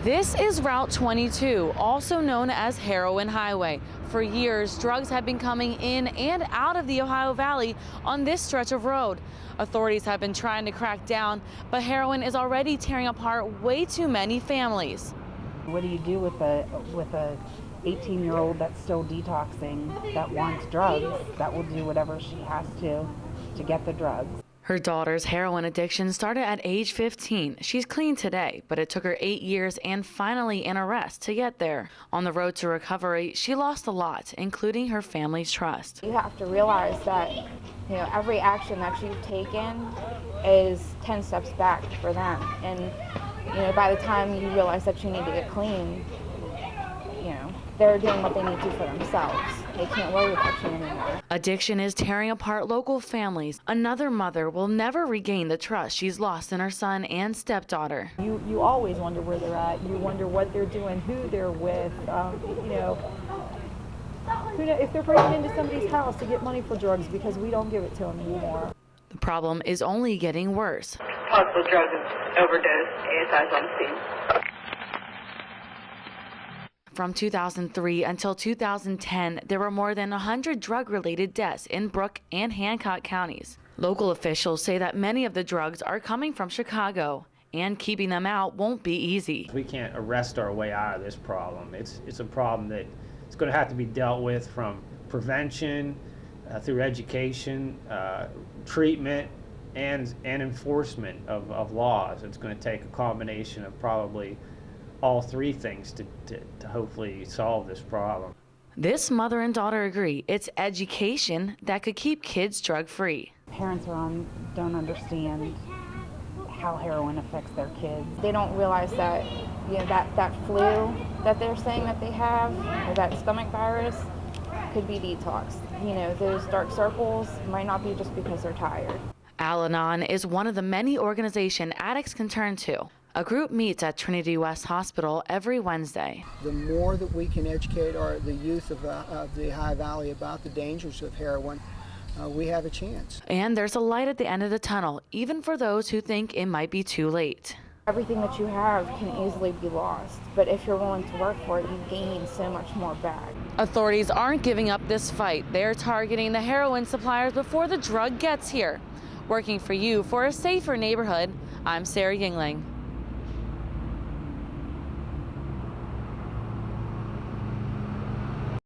This is Route 22, also known as Heroin Highway. For years, drugs have been coming in and out of the Ohio Valley on this stretch of road. Authorities have been trying to crack down, but heroin is already tearing apart way too many families. What do you do with a 18-year-old that's still detoxing, that wants drugs, that will do whatever she has to get the drugs? Her daughter's heroin addiction started at age 15. She's clean today, but it took her 8 years and finally an arrest to get there. On the road to recovery, she lost a lot, including her family's trust. You have to realize that, every action that you've taken is 10 steps back for them. And, by the time you realize that you need to get clean, they're doing what they need to for themselves. They can't worry about you anymore. Addiction is tearing apart local families. Another mother will never regain the trust she's lost in her son and stepdaughter. You always wonder where they're at. You wonder what they're doing, who they're with. Who knows if they're breaking into somebody's house to get money for drugs because we don't give it to them anymore. The problem is only getting worse. Possible drug overdose, ASI's on scene. From 2003 until 2010, there were more than 100 drug-related deaths in Brooke and Hancock counties. Local officials say that many of the drugs are coming from Chicago, and keeping them out won't be easy. We can't arrest our way out of this problem. It's a problem that it's going to have to be dealt with from prevention, through education, treatment, and enforcement of laws. It's going to take a combination of probably all three things to hopefully solve this problem. This mother and daughter agree it's education that could keep kids drug-free. Parents don't understand how heroin affects their kids. They don't realize that, that flu that they're saying that they have, or that stomach virus, could be detox. Those dark circles might not be just because they're tired. Al-Anon is one of the many organizations addicts can turn to. A group meets at Trinity West Hospital every Wednesday. The more that we can educate the youth of the Ohio Valley about the dangers of heroin, we have a chance. And there's a light at the end of the tunnel, even for those who think it might be too late. Everything that you have can easily be lost, but if you're willing to work for it, you gain so much more back. Authorities aren't giving up this fight. They're targeting the heroin suppliers before the drug gets here. Working for you for a safer neighborhood, I'm Sarah Yingling.